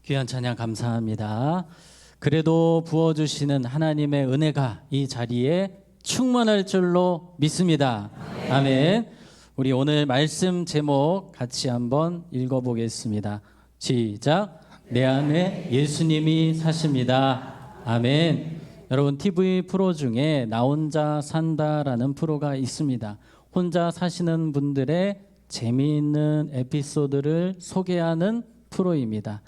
귀한 찬양 감사합니다. 그래도 부어주시는 하나님의 은혜가 이 자리에 충만할 줄로 믿습니다. 아멘. 우리 오늘 말씀 제목 같이 한번 읽어보겠습니다. 시작. 내 안에 예수님이 사십니다. 아멘. 여러분, TV 프로 중에 나 혼자 산다라는 프로가 있습니다. 혼자 사시는 분들의 재미있는 에피소드를 소개하는 프로입니다.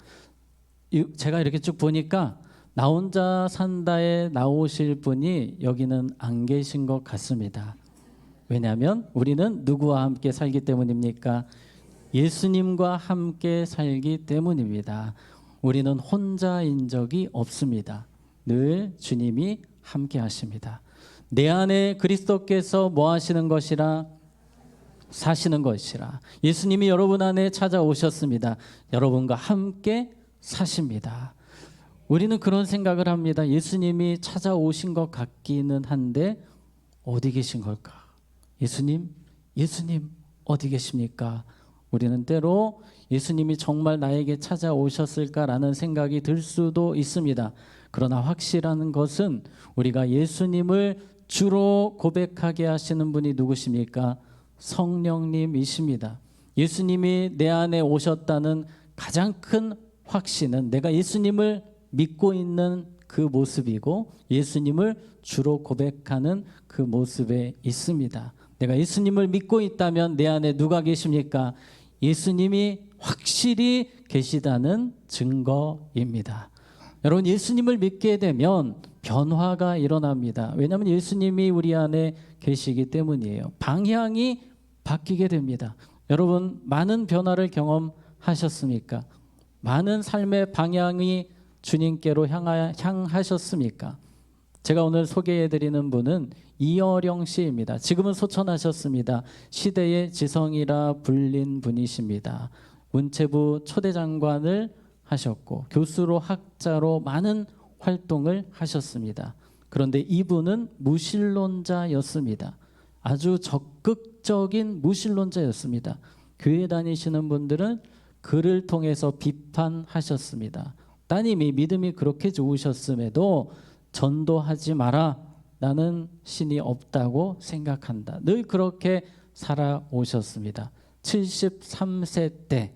제가 이렇게 쭉 보니까 나 혼자 산다에 나오실 분이 여기는 안 계신 것 같습니다. 왜냐하면 우리는 누구와 함께 살기 때문입니까? 예수님과 함께 살기 때문입니다. 우리는 혼자인 적이 없습니다. 늘 주님이 함께 하십니다. 내 안에 그리스도께서 뭐 하시는 것이라? 사시는 것이라. 예수님이 여러분 안에 찾아오셨습니다. 여러분과 함께 사십니다. 우리는 그런 생각을 합니다. 예수님이 찾아오신 것 같기는 한데 어디 계신 걸까? 예수님 어디 계십니까? 우리는 때로 예수님이 정말 나에게 찾아오셨을까라는 생각이 들 수도 있습니다. 그러나 확실한 것은 우리가 예수님을 주로 고백하게 하시는 분이 누구십니까? 성령님이십니다. 예수님이 내 안에 오셨다는 가장 큰 확신은 내가 예수님을 믿고 있는 그 모습이고 예수님을 주로 고백하는 그 모습에 있습니다. 내가 예수님을 믿고 있다면 내 안에 누가 계십니까? 예수님이 확실히 계시다는 증거입니다. 여러분, 예수님을 믿게 되면 변화가 일어납니다. 왜냐하면 예수님이 우리 안에 계시기 때문이에요. 방향이 바뀌게 됩니다. 여러분, 많은 변화를 경험하셨습니까? 많은 삶의 방향이 주님께로 향하셨습니까? 제가 오늘 소개해드리는 분은 이어령 씨입니다. 지금은 소천하셨습니다. 시대의 지성이라 불린 분이십니다. 문체부 초대장관을 하셨고 교수로 학자로 많은 활동을 하셨습니다. 그런데 이분은 무신론자였습니다. 아주 적극적인 무신론자였습니다. 교회 다니시는 분들은 그를 통해서 비판하셨습니다. 따님이 믿음이 그렇게 좋으셨음에도 전도하지 마라. 나는 신이 없다고 생각한다. 늘 그렇게 살아오셨습니다. 73세 때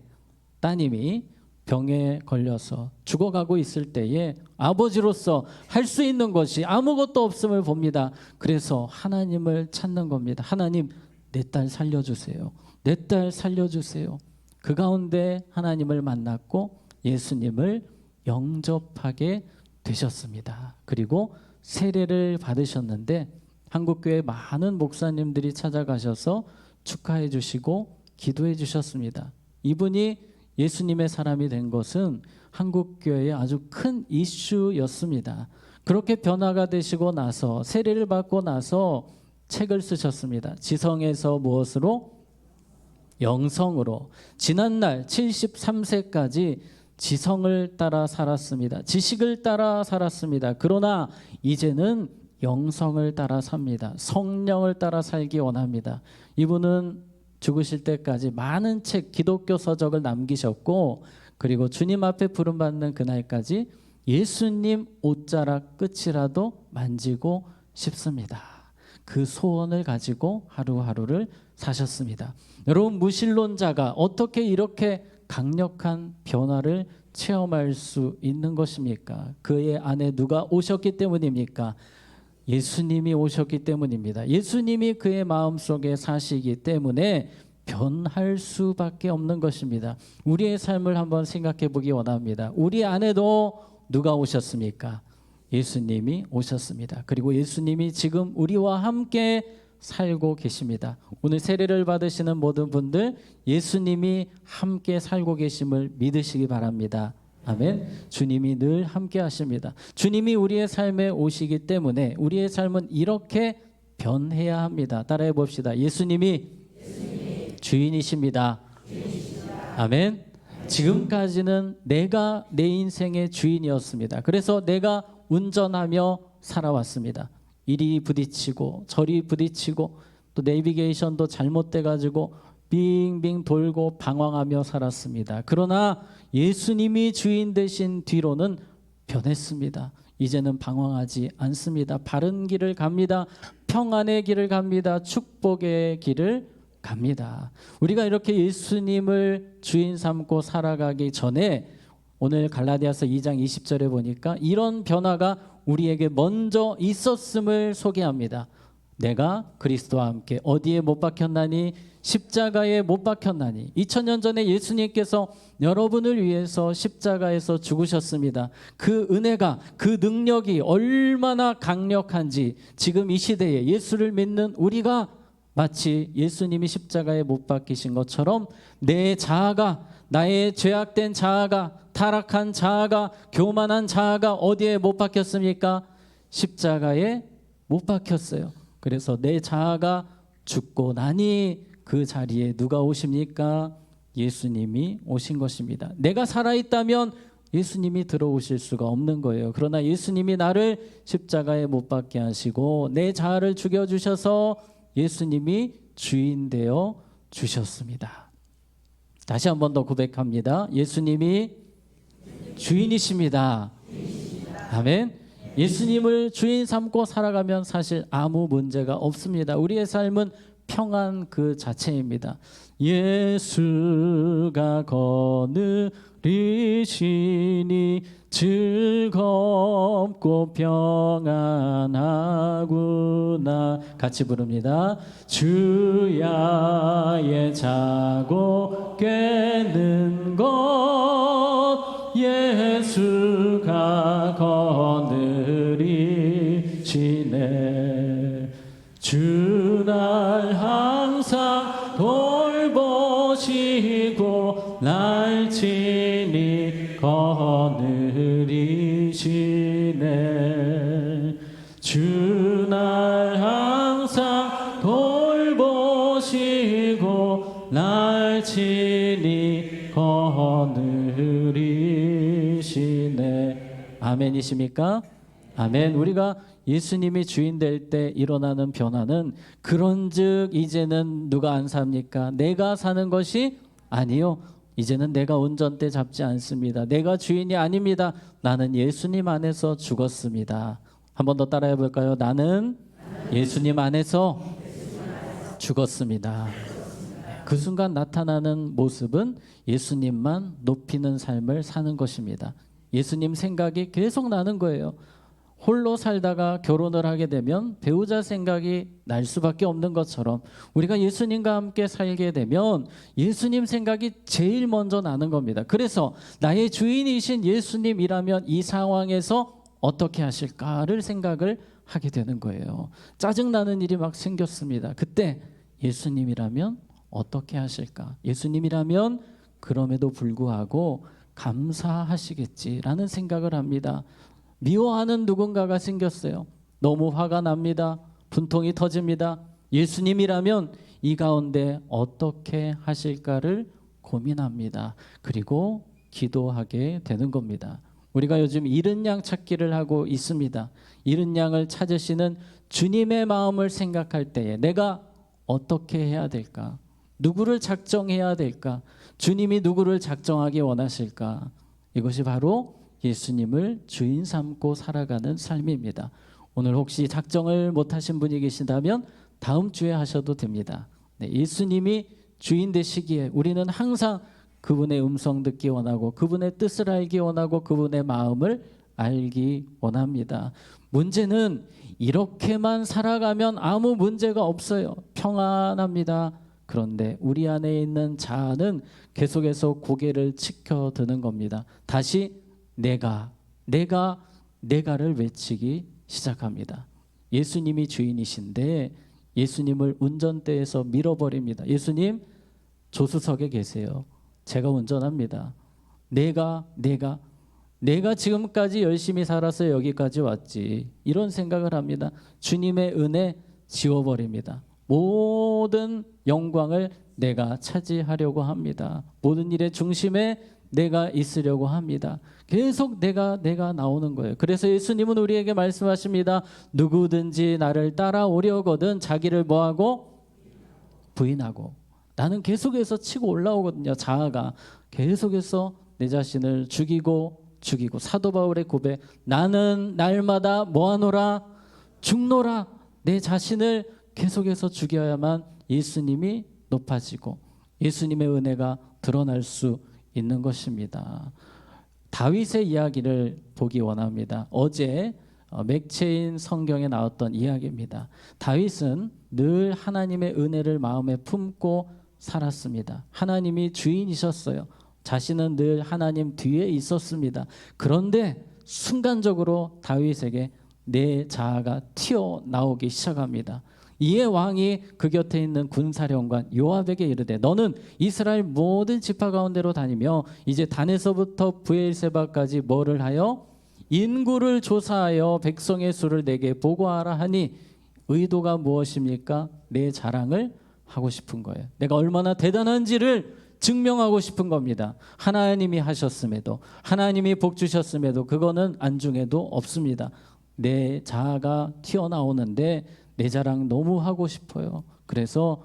따님이 병에 걸려서 죽어가고 있을 때에 아버지로서 할 수 있는 것이 아무것도 없음을 봅니다. 그래서 하나님을 찾는 겁니다. 하나님, 내 딸 살려주세요. 내 딸 살려주세요. 그 가운데 하나님을 만났고 예수님을 영접하게 되셨습니다. 그리고 세례를 받으셨는데 한국교회 많은 목사님들이 찾아가셔서 축하해 주시고 기도해 주셨습니다. 이분이 예수님의 사람이 된 것은 한국교회의 아주 큰 이슈였습니다. 그렇게 변화가 되시고 나서 세례를 받고 나서 책을 쓰셨습니다. 지성에서 무엇으로? 영성으로. 지난날 73세까지 지성을 따라 살았습니다. 지식을 따라 살았습니다. 그러나 이제는 영성을 따라 삽니다. 성령을 따라 살기 원합니다. 이분은 죽으실 때까지 많은 책, 기독교 서적을 남기셨고 그리고 주님 앞에 부름받는 그날까지 예수님 옷자락 끝이라도 만지고 싶습니다. 그 소원을 가지고 하루하루를 사셨습니다. 여러분, 무신론자가 어떻게 이렇게 강력한 변화를 체험할 수 있는 것입니까? 그의 안에 누가 오셨기 때문입니까? 예수님이 오셨기 때문입니다. 예수님이 그의 마음속에 사시기 때문에 변할 수밖에 없는 것입니다. 우리의 삶을 한번 생각해 보기 원합니다. 우리 안에도 누가 오셨습니까? 예수님이 오셨습니다. 그리고 예수님이 지금 우리와 함께 살고 계십니다. 오늘 세례를 받으시는 모든 분들 예수님이 함께 살고 계심을 믿으시기 바랍니다. 아멘. 주님이 늘 함께 하십니다. 주님이 우리의 삶에 오시기 때문에 우리의 삶은 이렇게 변해야 합니다. 따라해 봅시다. 예수님이 주인이십니다. 아멘. 지금까지는 내가 내 인생의 주인이었습니다. 그래서 내가 운전하며 살아왔습니다. 이리 부딪히고 저리 부딪히고 또 내비게이션도 잘못돼 가지고 빙빙 돌고 방황하며 살았습니다. 그러나 예수님이 주인 되신 뒤로는 변했습니다. 이제는 방황하지 않습니다. 바른 길을 갑니다. 평안의 길을 갑니다. 축복의 길을 갑니다. 우리가 이렇게 예수님을 주인 삼고 살아가기 전에 오늘 갈라디아서 2장 20절에 보니까 이런 변화가 우리에게 먼저 있었음을 소개합니다. 내가 그리스도와 함께 어디에 못 박혔나니? 십자가에 못 박혔나니. 2000년 전에 예수님께서 여러분을 위해서 십자가에서 죽으셨습니다. 그 은혜가, 그 능력이 얼마나 강력한지 지금 이 시대에 예수를 믿는 우리가 마치 예수님이 십자가에 못 박히신 것처럼 내 자아가, 나의 죄악된 자아가, 타락한 자아가, 교만한 자아가 어디에 못 박혔습니까? 십자가에 못 박혔어요. 그래서 내 자아가 죽고 나니 그 자리에 누가 오십니까? 예수님이 오신 것입니다. 내가 살아있다면 예수님이 들어오실 수가 없는 거예요. 그러나 예수님이 나를 십자가에 못 박게 하시고 내 자아를 죽여주셔서 예수님이 주인 되어 주셨습니다. 다시 한 번 더 고백합니다. 예수님이 주인이십니다. 아멘. 예수님을 주인 삼고 살아가면 사실 아무 문제가 없습니다. 우리의 삶은 평안 그 자체입니다. 예수가 거느리시니 즐겁고 평안하구나. 같이 부릅니다. 주야의 자고 깨는 것 예수가 거느리시네. 주 날 항상 돌보시고 날 친히 거느리시네. 주 날 항상 돌보시고 날 친히 거느리시네. 아멘이십니까? 아멘. 우리가 예수님이 주인 될 때 일어나는 변화는 그런즉 이제는 누가 안 삽니까? 내가 사는 것이 아니요. 이제는 내가 운전대 잡지 않습니다. 내가 주인이 아닙니다. 나는 예수님 안에서 죽었습니다. 한 번 더 따라해 볼까요? 나는 예수님 안에서 죽었습니다. 그 순간 나타나는 모습은 예수님만 높이는 삶을 사는 것입니다. 예수님 생각이 계속 나는 거예요. 홀로 살다가 결혼을 하게 되면 배우자 생각이 날 수밖에 없는 것처럼 우리가 예수님과 함께 살게 되면 예수님 생각이 제일 먼저 나는 겁니다. 그래서 나의 주인이신 예수님이라면 이 상황에서 어떻게 하실까를 생각을 하게 되는 거예요. 짜증나는 일이 막 생겼습니다. 그때 예수님이라면 어떻게 하실까? 예수님이라면 그럼에도 불구하고 감사하시겠지라는 생각을 합니다. 미워하는 누군가가 생겼어요. 너무 화가 납니다. 분통이 터집니다. 예수님이라면 이 가운데 어떻게 하실까를 고민합니다. 그리고 기도하게 되는 겁니다. 우리가 요즘 잃은 양 찾기를 하고 있습니다. 잃은 양을 찾으시는 주님의 마음을 생각할 때에 내가 어떻게 해야 될까? 누구를 작정해야 될까? 주님이 누구를 작정하기 원하실까? 이것이 바로 예수님을 주인 삼고 살아가는 삶입니다. 오늘 혹시 작정을 못하신 분이 계신다면 다음 주에 하셔도 됩니다. 네, 예수님이 주인 되시기에 우리는 항상 그분의 음성 듣기 원하고 그분의 뜻을 알기 원하고 그분의 마음을 알기 원합니다. 문제는 이렇게만 살아가면 아무 문제가 없어요. 평안합니다. 그런데 우리 안에 있는 자아는 계속해서 고개를 치켜드는 겁니다. 다시 내가를 외치기 시작합니다. 예수님이 주인이신데 예수님을 운전대에서 밀어버립니다. 예수님 조수석에 계세요. 제가 운전합니다. 내가 지금까지 열심히 살아서 여기까지 왔지. 이런 생각을 합니다. 주님의 은혜 지워버립니다. 모든 영광을 내가 차지하려고 합니다. 모든 일의 중심에 내가 있으려고 합니다. 계속 내가 나오는 거예요. 그래서 예수님은 우리에게 말씀하십니다. 누구든지 나를 따라오려거든 자기를 뭐하고? 부인하고 나는 계속해서 치고 올라오거든요. 자아가 계속해서 내 자신을 죽이고 사도 바울의 고백, 나는 날마다 뭐하노라? 죽노라. 내 자신을 계속해서 죽여야만 예수님이 높아지고 예수님의 은혜가 드러날 수 있는 것입니다. 다윗의 이야기를 보기 원합니다. 어제 맥체인 성경에 나왔던 이야기입니다. 다윗은 늘 하나님의 은혜를 마음에 품고 살았습니다. 하나님이 주인이셨어요. 자신은 늘 하나님 뒤에 있었습니다. 그런데 순간적으로 다윗에게 내 자아가 튀어나오기 시작합니다. 이에 왕이 그 곁에 있는 군사령관 요압에게 이르되 너는 이스라엘 모든 지파 가운데로 다니며 이제 단에서부터 브엘세바까지 뭐를 하여 인구를 조사하여 백성의 수를 내게 보고하라 하니 의도가 무엇입니까? 내 자랑을 하고 싶은 거예요. 내가 얼마나 대단한지를 증명하고 싶은 겁니다. 하나님이 하셨음에도 하나님이 복 주셨음에도 그거는 안중에도 없습니다. 내 자아가 튀어나오는데 내 자랑 너무 하고 싶어요. 그래서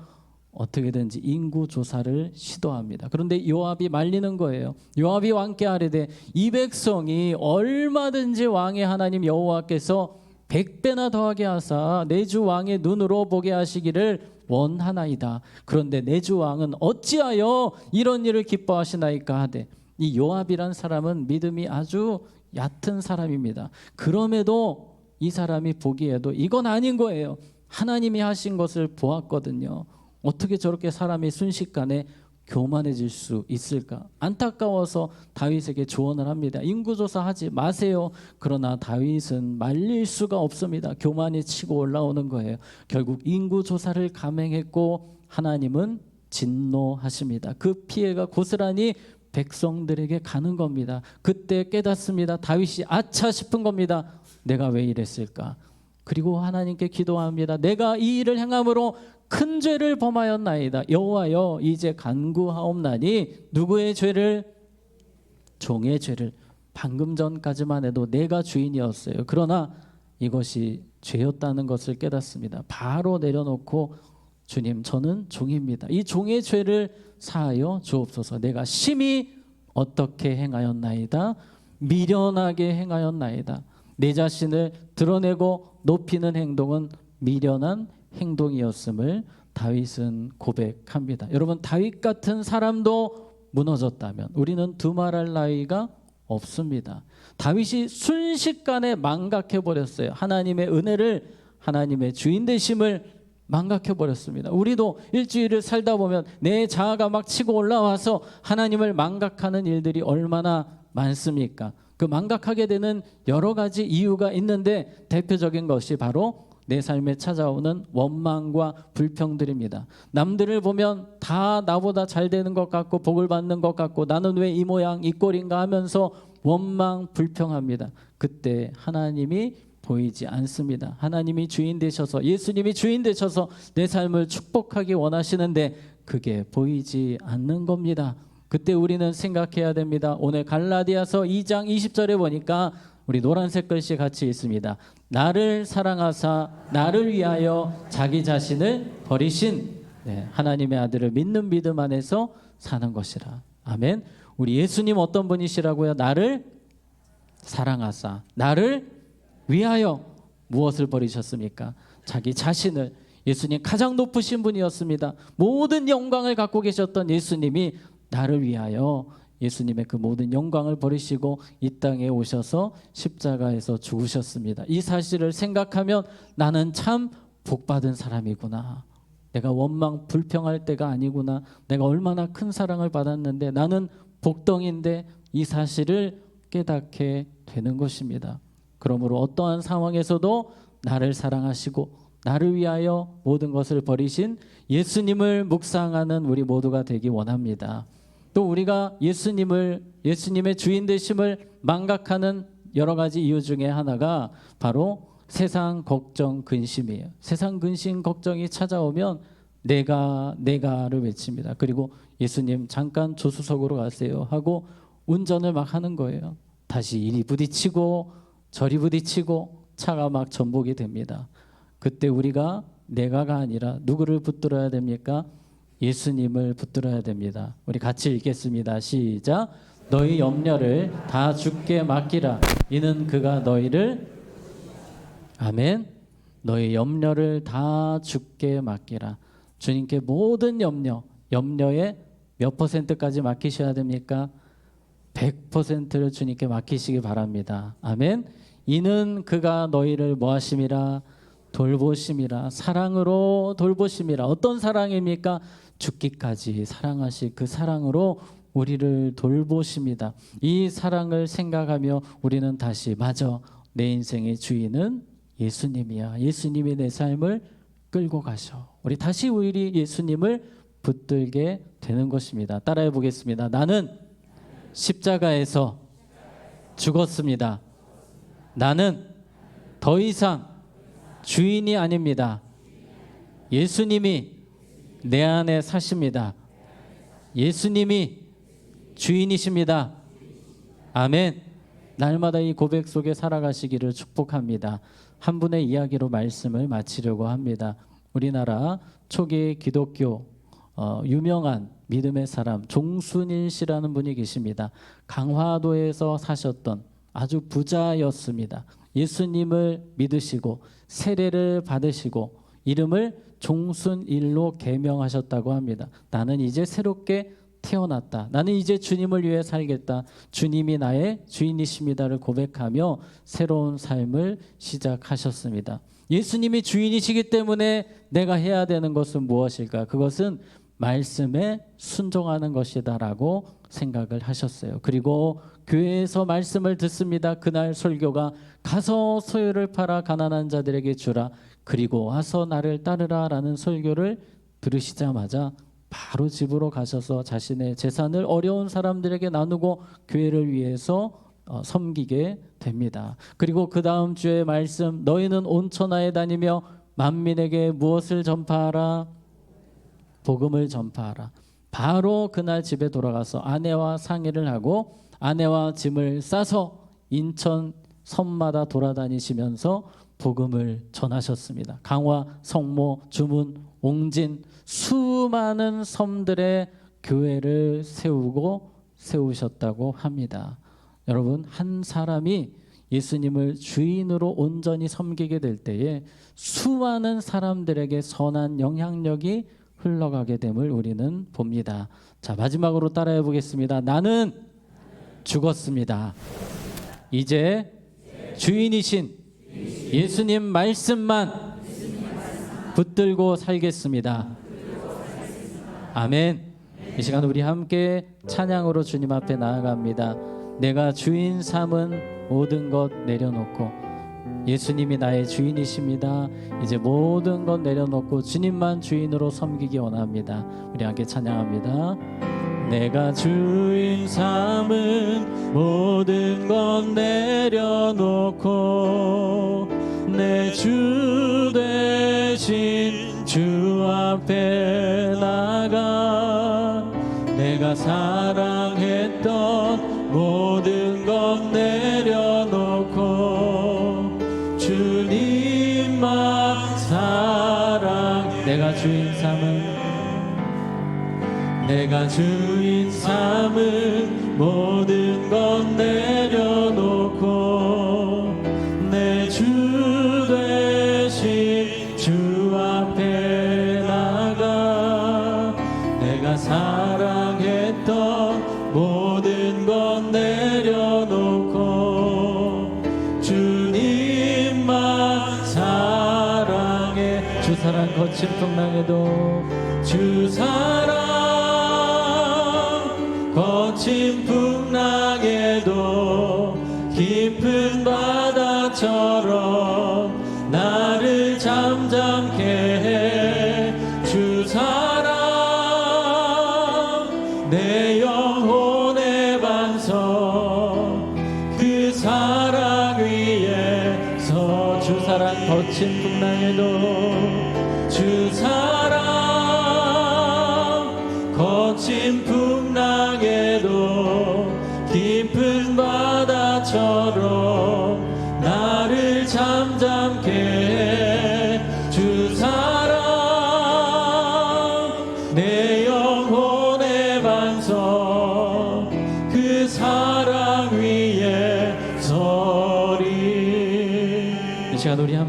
어떻게든지 인구 조사를 시도합니다. 그런데 요압이 말리는 거예요. 요압이 왕께 아뢰되 이 백성이 얼마든지 왕의 하나님 여호와께서 100배나 더하게 하사 내 주 왕의 눈으로 보게 하시기를 원하나이다. 그런데 내 주 왕은 어찌하여 이런 일을 기뻐하시나이까 하되, 이 요압이란 사람은 믿음이 아주 얕은 사람입니다. 그럼에도 이 사람이 보기에도 이건 아닌 거예요. 하나님이 하신 것을 보았거든요. 어떻게 저렇게 사람이 순식간에 교만해질 수 있을까? 안타까워서 다윗에게 조언을 합니다. 인구조사하지 마세요. 그러나 다윗은 말릴 수가 없습니다. 교만이 치고 올라오는 거예요. 결국 인구조사를 감행했고 하나님은 진노하십니다. 그 피해가 고스란히 백성들에게 가는 겁니다. 그때 깨닫습니다. 다윗이 아차 싶은 겁니다. 내가 왜 이랬을까? 그리고 하나님께 기도합니다. 내가 이 일을 행함으로 큰 죄를 범하였나이다. 여호와여 이제 간구하옵나니 누구의 죄를? 종의 죄를. 방금 전까지만 해도 내가 주인이었어요. 그러나 이것이 죄였다는 것을 깨닫습니다. 바로 내려놓고 주님 저는 종입니다. 이 종의 죄를 사하여 주옵소서. 내가 심히 어떻게 행하였나이다? 미련하게 행하였나이다. 내 자신을 드러내고 높이는 행동은 미련한 행동이었음을 다윗은 고백합니다. 여러분, 다윗 같은 사람도 무너졌다면 우리는 두말할 나위가 없습니다. 다윗이 순식간에 망각해버렸어요. 하나님의 은혜를, 하나님의 주인 되심을 망각해버렸습니다. 우리도 일주일을 살다 보면 내 자아가 막 치고 올라와서 하나님을 망각하는 일들이 얼마나 많습니까? 그 망각하게 되는 여러 가지 이유가 있는데 대표적인 것이 바로 내 삶에 찾아오는 원망과 불평들입니다. 남들을 보면 다 나보다 잘 되는 것 같고 복을 받는 것 같고 나는 왜 이 모양 이 꼴인가 하면서 원망 불평합니다. 그때 하나님이 보이지 않습니다. 하나님이 주인 되셔서, 예수님이 주인 되셔서 내 삶을 축복하기 원하시는데 그게 보이지 않는 겁니다. 그때 우리는 생각해야 됩니다. 오늘 갈라디아서 2장 20절에 보니까 우리 노란색 글씨 같이 있습니다. 나를 사랑하사 나를 위하여 자기 자신을 버리신 하나님의 아들을 믿는 믿음 안에서 사는 것이라. 아멘. 우리 예수님 어떤 분이시라고요? 나를 사랑하사 나를 위하여 무엇을 버리셨습니까? 자기 자신을. 예수님 가장 높으신 분이었습니다. 모든 영광을 갖고 계셨던 예수님이 나를 위하여 예수님의 그 모든 영광을 버리시고 이 땅에 오셔서 십자가에서 죽으셨습니다. 이 사실을 생각하면 나는 참 복받은 사람이구나. 내가 원망 불평할 때가 아니구나. 내가 얼마나 큰 사랑을 받았는데 나는 복덩인데 이 사실을 깨닫게 되는 것입니다. 그러므로 어떠한 상황에서도 나를 사랑하시고 나를 위하여 모든 것을 버리신 예수님을 묵상하는 우리 모두가 되기 원합니다. 또 우리가 예수님의 주인 되심을 망각하는 여러 가지 이유 중에 하나가 바로 세상 걱정 근심이에요. 세상 근심 걱정이 찾아오면 내가를 외칩니다. 그리고 예수님 잠깐 조수석으로 가세요 하고 운전을 막 하는 거예요. 다시 이리 부딪히고 저리 부딪히고 차가 막 전복이 됩니다. 그때 우리가 내가가 아니라 누구를 붙들어야 됩니까? 예수님을 붙들어야 됩니다. 우리 같이 읽겠습니다. 시작. 너희 염려를 다 주께 맡기라. 이는 그가 너희를 아멘. 너희 염려를 다 주께 맡기라. 주님께 모든 염려의 몇 %까지 맡기셔야 됩니까? 100%를 주님께 맡기시기 바랍니다. 아멘. 이는 그가 너희를 뭐하심이라? 돌보심이라. 사랑으로 돌보심이라. 어떤 사랑입니까? 죽기까지 사랑하시 그 사랑으로 우리를 돌보십니다. 이 사랑을 생각하며 우리는 다시 맞아, 내 인생의 주인은 예수님이야. 예수님이 내 삶을 끌고 가셔. 우리 다시 우리 예수님을 붙들게 되는 것입니다. 따라해 보겠습니다. 나는 십자가에서 죽었습니다. 나는 더 이상 주인이 아닙니다. 예수님이 내 안에 사십니다. 예수님이 주인이십니다. 아멘. 날마다 이 고백 속에 살아가시기를 축복합니다. 한 분의 이야기로 말씀을 마치려고 합니다. 우리나라 초기 기독교 유명한 믿음의 사람 종순일 씨라는 분이 계십니다. 강화도에서 사셨던 아주 부자였습니다. 예수님을 믿으시고 세례를 받으시고 이름을 종순일로 개명하셨다고 합니다. 나는 이제 새롭게 태어났다. 나는 이제 주님을 위해 살겠다. 주님이 나의 주인이십니다를 고백하며 새로운 삶을 시작하셨습니다. 예수님이 주인이시기 때문에 내가 해야 되는 것은 무엇일까? 그것은 말씀에 순종하는 것이다라고 생각을 하셨어요. 그리고 교회에서 말씀을 듣습니다. 그날 설교가 가서 소유를 팔아 가난한 자들에게 주라. 그리고 와서 나를 따르라 라는 설교를 들으시자마자 바로 집으로 가셔서 자신의 재산을 어려운 사람들에게 나누고 교회를 위해서 섬기게 됩니다. 그리고 그 다음 주에 말씀, 너희는 온 천하에 다니며 만민에게 무엇을 전파하라? 복음을 전파하라. 바로 그날 집에 돌아가서 아내와 상의를 하고 아내와 짐을 싸서 인천 섬마다 돌아다니시면서 복음을 전하셨습니다. 강화, 성모, 주문, 옹진 수많은 섬들의 교회를 세우셨다고 합니다. 여러분, 한 사람이 예수님을 주인으로 온전히 섬기게 될 때에 수많은 사람들에게 선한 영향력이 흘러가게 됨을 우리는 봅니다. 자, 마지막으로 따라해 보겠습니다. 나는 죽었습니다. 이제 주인이신 예수님 말씀만 붙들고 살겠습니다. 아멘. 이 시간 우리 함께 찬양으로 주님 앞에 나아갑니다. 내가 주인 삼은 모든 것 내려놓고 예수님이 나의 주인이십니다. 이제 모든 것 내려놓고 주님만 주인으로 섬기기 원합니다. 우리 함께 찬양합니다. 내가 주인 삼은 모든 것 내려놓고 내 주 되신 주 앞에 나가 내가 사랑했던 모든 것 내려놓고 주님만 사랑 내가 주인 삼은 모든 것 내려놓고 내 주 되신 주 앞에 나가 내가 사랑했던 모든 것 내려놓고 주님만 사랑해 주 사랑 거친 풍랑에도 주 사랑 거친 풍랑에도 깊은 바다처럼 나를 잠잠케 해 주 사랑 내 영혼의 반석 그 사랑 위에서 주 사랑 거친 풍랑에도 주 사랑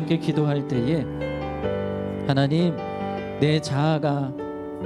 그렇게 기도할 때에 하나님, 내 자아가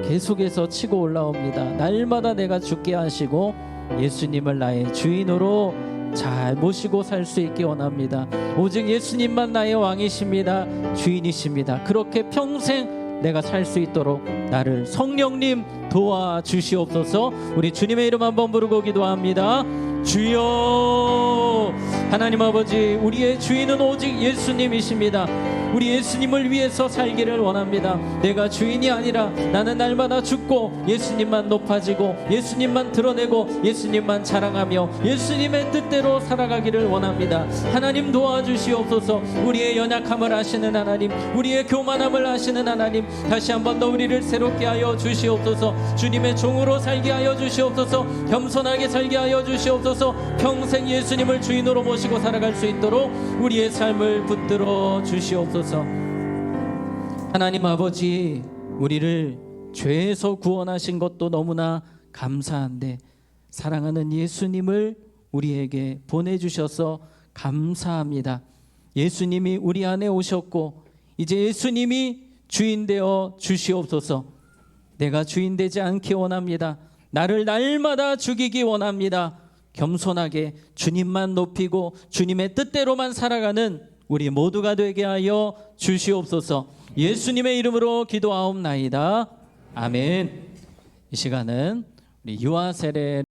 계속해서 치고 올라옵니다. 날마다 내가 죽게 하시고 예수님을 나의 주인으로 잘 모시고 살 수 있기 원합니다. 오직 예수님만 나의 왕이십니다. 주인이십니다. 그렇게 평생 내가 살 수 있도록 나를 성령님 도와주시옵소서. 우리 주님의 이름 한번 부르고 기도합니다. 주여. 하나님 아버지, 우리의 주인은 오직 예수님이십니다. 우리 예수님을 위해서 살기를 원합니다. 내가 주인이 아니라 나는 날마다 죽고 예수님만 높아지고 예수님만 드러내고 예수님만 자랑하며 예수님의 뜻대로 살아가기를 원합니다. 하나님 도와주시옵소서. 우리의 연약함을 아시는 하나님, 우리의 교만함을 아시는 하나님, 다시 한 번 더 우리를 새롭게 하여 주시옵소서. 주님의 종으로 살게 하여 주시옵소서. 겸손하게 살게 하여 주시옵소서. 평생 예수님을 주인으로 모시고 살아갈 수 있도록 우리의 삶을 붙들어 주시옵소서. 하나님 아버지, 우리를 죄에서 구원하신 것도 너무나 감사한데 사랑하는 예수님을 우리에게 보내주셔서 감사합니다. 예수님이 우리 안에 오셨고 이제 예수님이 주인 되어 주시옵소서. 내가 주인 되지 않기 원합니다. 나를 날마다 죽이기 원합니다. 겸손하게 주님만 높이고 주님의 뜻대로만 살아가는 우리 모두가 되게 하여 주시옵소서. 예수님의 이름으로 기도하옵나이다. 아멘. 이 시간은 우리 유아 세례